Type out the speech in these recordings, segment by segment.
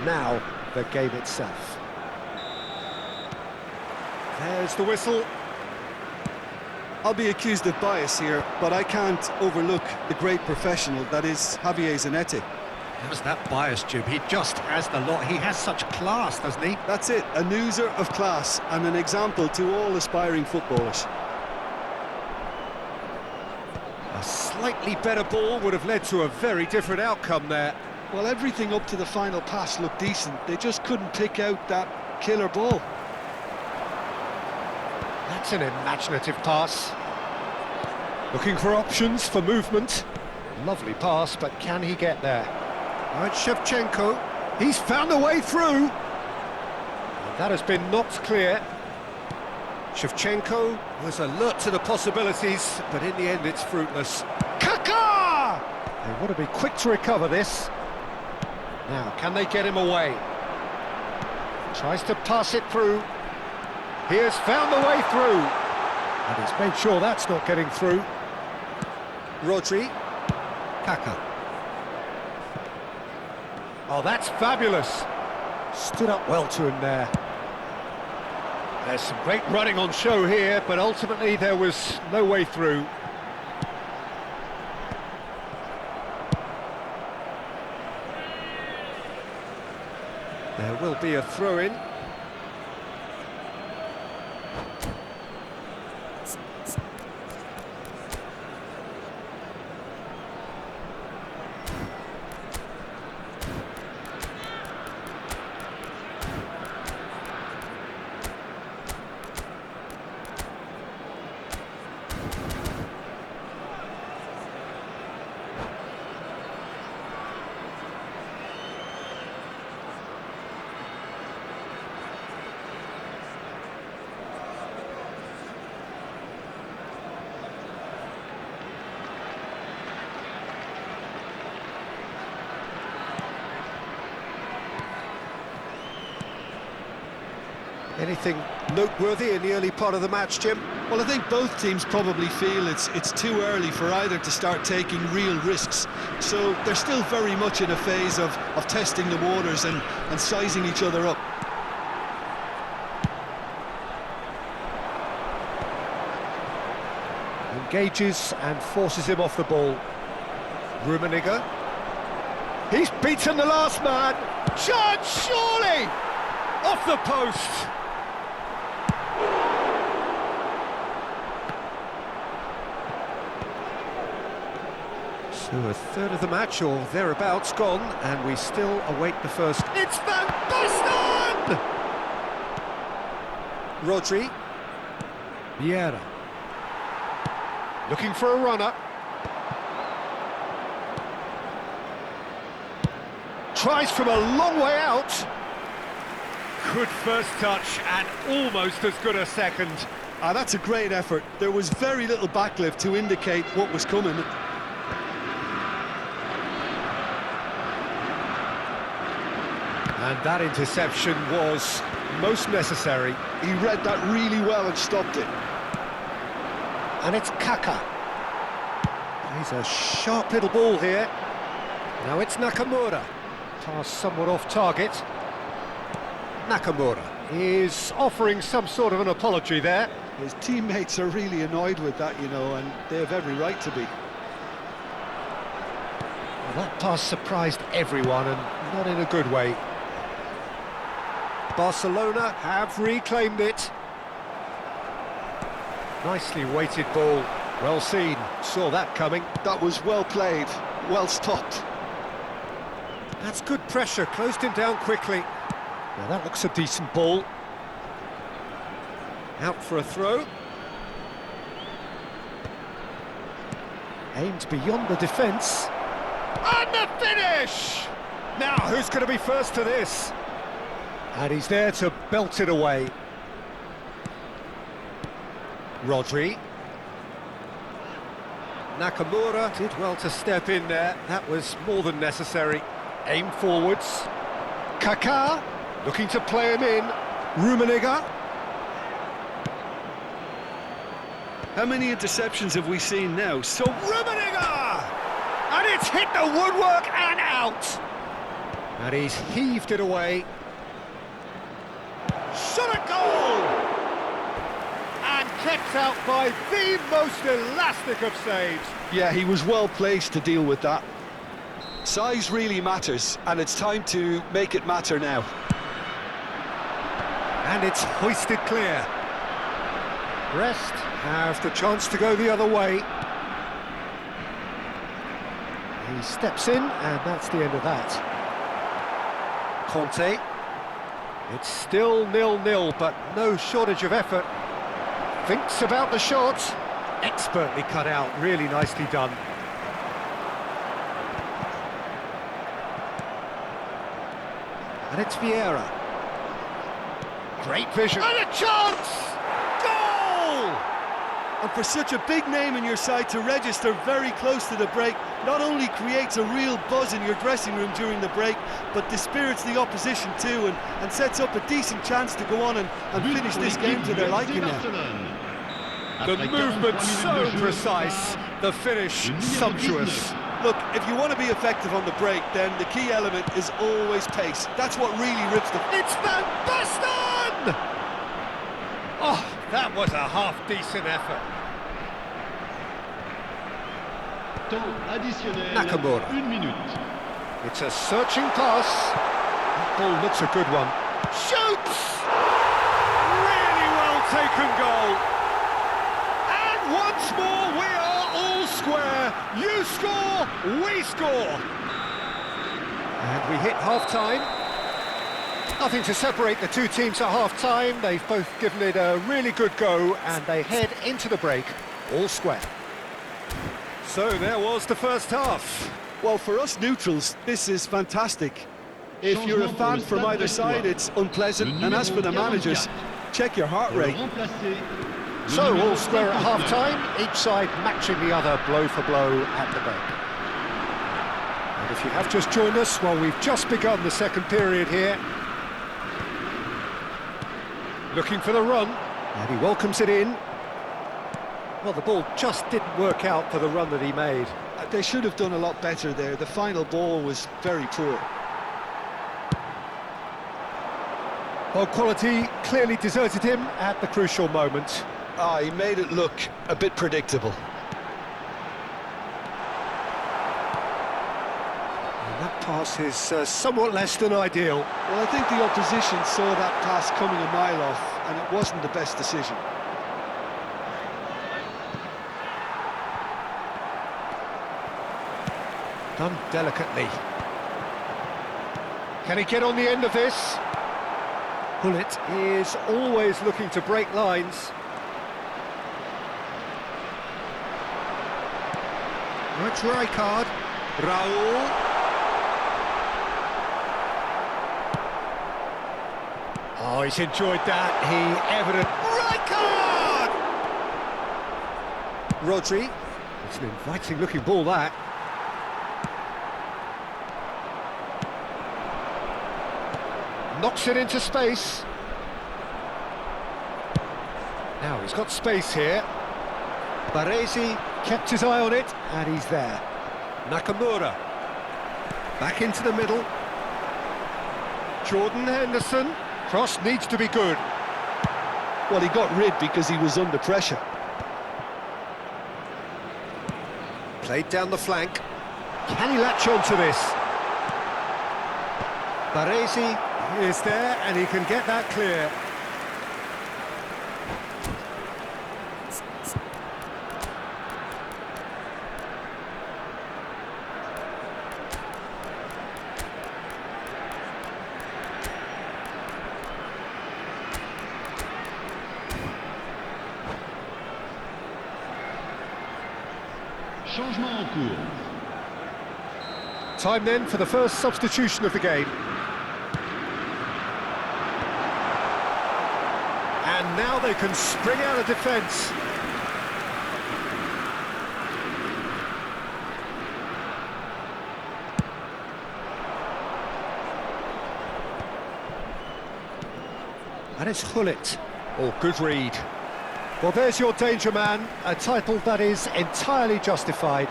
now the game itself. There's the whistle. I'll be accused of bias here, but I can't overlook the great professional that is Javier Zanetti. How's that bias, Jim? He just has the lot. He has such class, doesn't he? That's it, a oozler of class and an example to all aspiring footballers. A slightly better ball would have led to a very different outcome there. Well, everything up to the final pass looked decent. They just couldn't pick out that killer ball. That's an imaginative pass. Looking for options for movement. Lovely pass, but can he get there? Right, Shevchenko. He's found a way through. And that has been knocked clear. Shevchenko was alert to the possibilities, but in the end it's fruitless. Kaká! They want to be quick to recover this. Now, can they get him away? Tries to pass it through. He has found the way through. And he's made sure that's not getting through. Rodri. Kaká. Oh, that's fabulous. Stood up well to him there. There's some great running on show here, but ultimately there was no way through. There will be a throw-in. Anything noteworthy in the early part of the match, Jim? Well, I think both teams probably feel it's too early for either to start taking real risks. So they're still very much in a phase of testing the waters and sizing each other up. Engages and forces him off the ball. Rummenigge. He's beaten the last man. Chance, surely! Off the post. So a third of the match, or thereabouts, gone, and we still await the first. It's Van Basten! Rodri. Vieira. Looking for a runner. Tries from a long way out. Good first touch and almost as good a second. That's a great effort. There was very little backlift to indicate what was coming. And that interception was most necessary. He read that really well and stopped it. And it's Kaká. He's a sharp little ball here. Now it's Nakamura. Pass somewhat off target. Nakamura is offering some sort of an apology there. His teammates are really annoyed with that, you know, and they have every right to be. Well, that pass surprised everyone, and not in a good way. Barcelona have reclaimed it. Nicely weighted ball. Well seen. Saw that coming. That was well played, well stopped. That's good pressure. Closed him down quickly. Now that looks a decent ball. Out for a throw. Aimed beyond the defence. And the finish! Now, who's going to be first to this? And he's there to belt it away. Rodri. Nakamura did well to step in there. That was more than necessary. Aim forwards. Kaká looking to play him in. Rummenigge. How many interceptions have we seen now? So Rummenigge! And it's hit the woodwork and out! And he's heaved it away. Shot a goal! And kept out by the most elastic of saves. Yeah, he was well placed to deal with that. Size really matters, and it's time to make it matter now. And it's hoisted clear. Brest have the chance to go the other way. He steps in, and that's the end of that. Conte. It's still 0-0, but no shortage of effort. Thinks about the shot. Expertly cut out, really nicely done. And it's Vieira. Great vision. And a chance! Goal! And for such a big name in your side to register very close to the break, not only creates a real buzz in your dressing room during the break, but dispirits the opposition too, and sets up a decent chance to go on and finish this game to their liking now. The movement so precise, the finish sumptuous. Look, if you want to be effective on the break, then the key element is always pace. That's what really rips the... It's Van Basten! Oh, that was a half-decent effort. Nakamura. It's a searching pass. That ball looks a good one. Shoots! Really well taken goal. And once more we are all square. You score, we score. And we hit half-time. Nothing to separate the two teams at half-time. They've both given it a really good go, and they head into the break all square. So there was the first half. Well, for us neutrals, this is fantastic. If you're a fan from either side, it's unpleasant. And as for the managers, check your heart rate. So all square at half-time, each side matching the other blow for blow at the break. And if you have just joined us, well, we've just begun the second period here. Looking for the run, and he welcomes it in. Well, the ball just didn't work out for the run that he made. They should have done a lot better there. The final ball was very poor. Well, quality clearly deserted him at the crucial moment. He made it look a bit predictable. And that pass is somewhat less than ideal. Well, I think the opposition saw that pass coming a mile off, and it wasn't the best decision. Done delicately. Can he get on the end of this? Gullit is always looking to break lines. That's Rijkaard. Raul. Oh, he's enjoyed that. He evident. Rijkaard! Rodri. It's an inviting looking ball, that. Knocks it into space. Now he's got space here. Baresi kept his eye on it, and he's there. Nakamura. Back into the middle. Jordan Henderson. Cross needs to be good. Well, he got rid because he was under pressure. Played down the flank. Can he latch on to this? Baresi is there, and he can get that clear. Changement en cours. Time then for the first substitution of the game. And now they can spring out of defence. And it's Gullit. Oh, good read. Well, there's your danger man, a title that is entirely justified.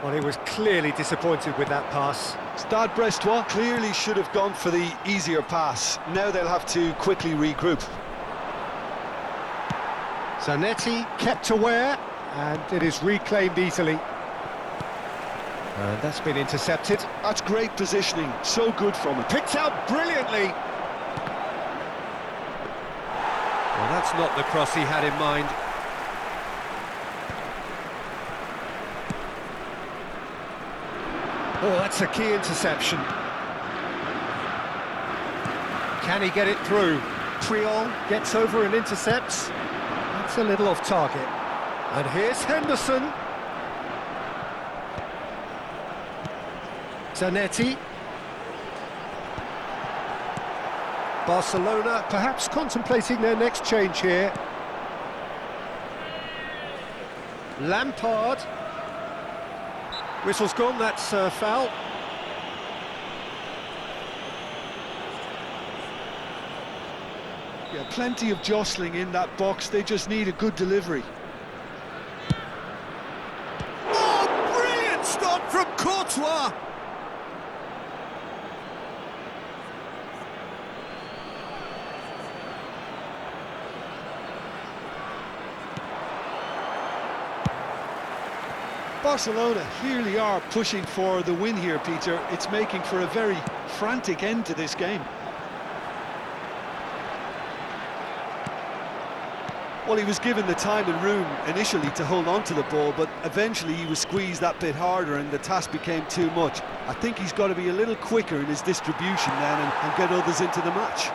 Well, he was clearly disappointed with that pass. Stade Brestois clearly should have gone for the easier pass. Now they'll have to quickly regroup. Zanetti kept aware, and it is reclaimed easily. And that's been intercepted. That's great positioning, so good from him. Picked out brilliantly. Well, that's not the cross he had in mind. Oh, that's a key interception. Can he get it through? Triol gets over and intercepts. That's a little off target. And here's Henderson. Zanetti. Barcelona perhaps contemplating their next change here. Lampard. Whistle's gone, that's foul. Yeah, plenty of jostling in that box, they just need a good delivery. Oh, brilliant stop from Courtois! Barcelona clearly are pushing for the win here, Peter. It's making for a very frantic end to this game. Well, he was given the time and room initially to hold on to the ball, but eventually he was squeezed that bit harder and the task became too much. I think he's got to be a little quicker in his distribution then and get others into the match.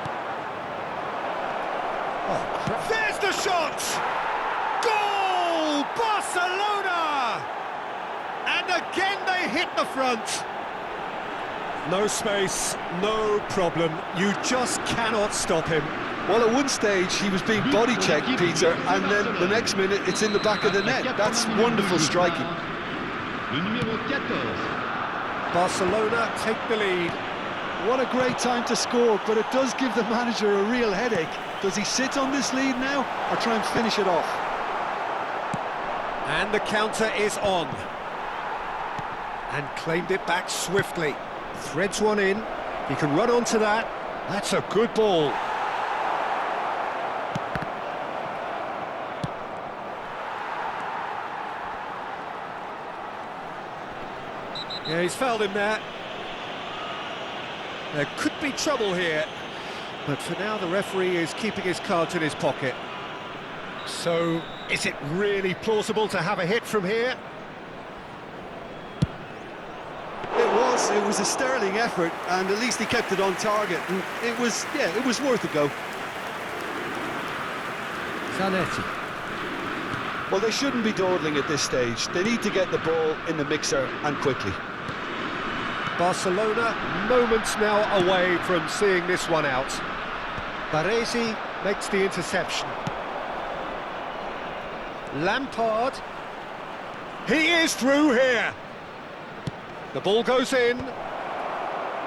Oh, there's the shot! Goal! Barcelona! And again they hit the front. No space, no problem. You just cannot stop him. Well, at one stage he was being body checked, Peter, and then the next minute it's in the back of the net. That's wonderful striking. Le numéro 14. Barcelona take the lead. What a great time to score, but it does give the manager a real headache. Does he sit on this lead now, or try and finish it off? And the counter is on. And claimed it back swiftly. Threads one in. He can run onto that. That's a good ball. Yeah, he's fouled him there. There could be trouble here. But for now, the referee is keeping his cards in his pocket. So, is it really plausible to have a hit from here? It was a sterling effort, and at least he kept it on target. And it was worth a go. Zanetti. Well, they shouldn't be dawdling at this stage. They need to get the ball in the mixer, and quickly. Barcelona moments now away from seeing this one out. Baresi makes the interception. Lampard. He is through here. The ball goes in.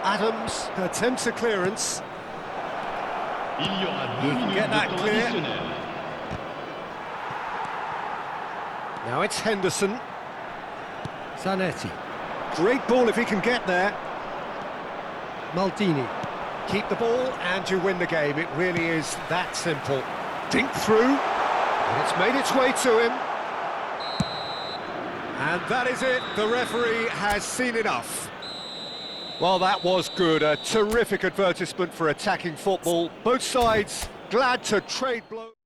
Adams attempts a clearance. Il y aura 2 minutes Get de that temps clear. additionnel. Now it's Henderson. Zanetti. Great ball if he can get there. Maldini. Keep the ball and you win the game. It really is that simple. Dink through, and it's made its way to him. And that is it. The referee has seen enough. Well, that was good. A terrific advertisement for attacking football. Both sides glad to trade blows.